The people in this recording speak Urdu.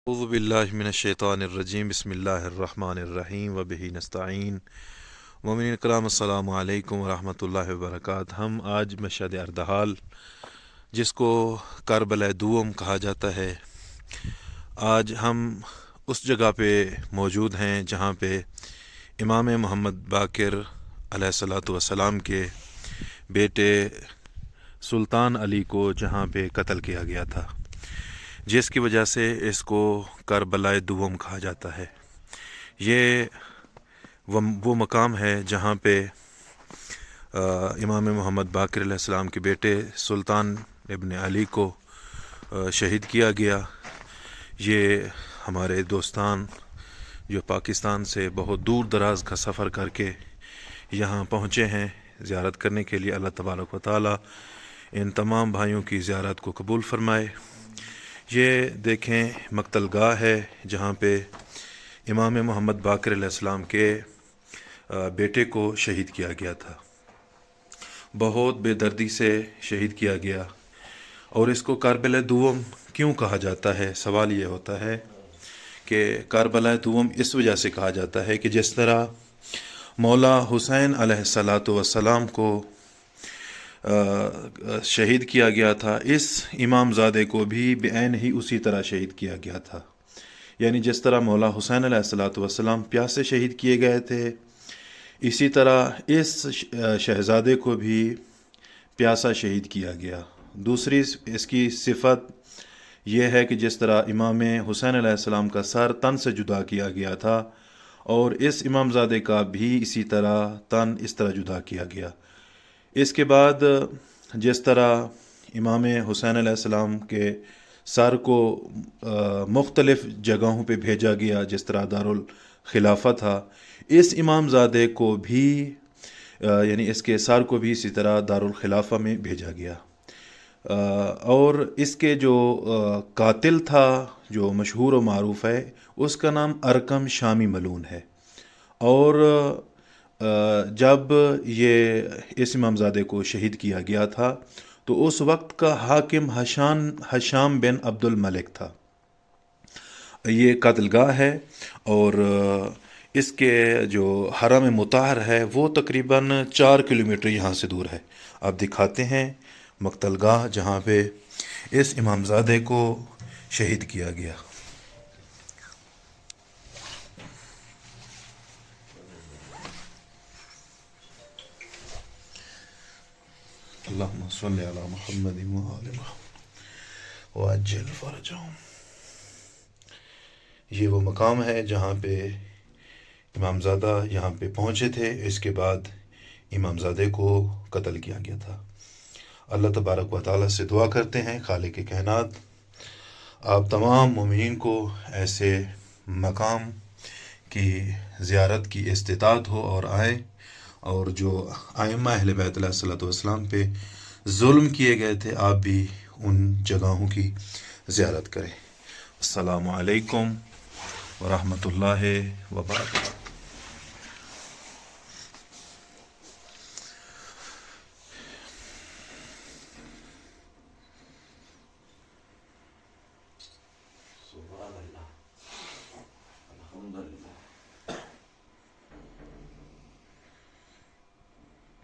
اعوذ باللہ من الشیطان الرجیم بسم اللہ الرحمن الرحیم وبہ نستعین مومنین کرام السلام علیکم ورحمۃ اللہ وبرکاتہ۔ ہم آج مشہد اردحال جس کو کربلا دوم کہا جاتا ہے، آج ہم اس جگہ پہ موجود ہیں جہاں پہ امام محمد باقر علیہ الصلاۃ والسلام کے بیٹے سلطان علی کو جہاں پہ قتل کیا گیا تھا، جس کی وجہ سے اس کو کربلا دوم کہا جاتا ہے۔ یہ وہ مقام ہے جہاں پہ امام محمد باقر علیہ السلام کے بیٹے سلطان ابن علی کو شہید کیا گیا۔ یہ ہمارے دوستان جو پاکستان سے بہت دور دراز کا سفر کر کے یہاں پہنچے ہیں زیارت کرنے کے لیے، اللہ تبارک و تعالی ان تمام بھائیوں کی زیارت کو قبول فرمائے۔ یہ دیکھیں مقتل گاہ ہے جہاں پہ امام محمد باقر علیہ السلام کے بیٹے کو شہید کیا گیا تھا، بہت بے دردی سے شہید کیا گیا۔ اور اس کو کربلا دوم کیوں کہا جاتا ہے؟ سوال یہ ہوتا ہے کہ کربلا دوم اس وجہ سے کہا جاتا ہے کہ جس طرح مولا حسین علیہ الصلاۃ والسلام کو شہید کیا گیا تھا، اس امام زادے کو بھی بعین ہی اسی طرح شہید کیا گیا تھا۔ یعنی جس طرح مولا حسین علیہ الصلاۃ والسلام پیاسے شہید کیے گئے تھے، اسی طرح اس شہزادے کو بھی پیاسا شہید کیا گیا۔ دوسری اس کی صفت یہ ہے کہ جس طرح امام حسین علیہ السلام کا سر تن سے جدا کیا گیا تھا، اور اس امام زادے کا بھی اسی طرح تن اس طرح جدا کیا گیا۔ اس کے بعد جس طرح امام حسین علیہ السلام کے سر کو مختلف جگہوں پہ بھیجا گیا، جس طرح دارالخلافہ تھا، اس امام زادے کو بھی یعنی اس کے سر کو بھی اسی طرح دارالخلافہ میں بھیجا گیا۔ اور اس کے جو قاتل تھا جو مشہور و معروف ہے، اس کا نام ارقم شامی ملعون ہے۔ اور جب یہ اس امام زادے کو شہید کیا گیا تھا تو اس وقت کا حاکم ہشام بن عبد الملک تھا۔ یہ قتل گاہ ہے، اور اس کے جو حرم مطہر ہے وہ تقریباً 4 کلومیٹر یہاں سے دور ہے۔ آپ دکھاتے ہیں مقتل گاہ جہاں پہ اس امام زادے کو شہید کیا گیا۔ اللہم صلی علی محمد وآل محمد وعجل فرجہم۔ یہ وہ مقام ہے جہاں پہ امام زادہ یہاں پہ پہنچے تھے، اس کے بعد امام زادے کو قتل کیا گیا تھا۔ اللہ تبارک و تعالیٰ سے دعا کرتے ہیں خالق کائنات آپ تمام مومنین کو ایسے مقام کی زیارت کی استطاعت ہو اور آئیں، اور جو ائمہ اہل بیت علیہ الصلوۃ والسلام پہ ظلم کیے گئے تھے آپ بھی ان جگہوں کی زیارت کریں۔ السلام علیکم ورحمۃ اللہ وبرکاتہ۔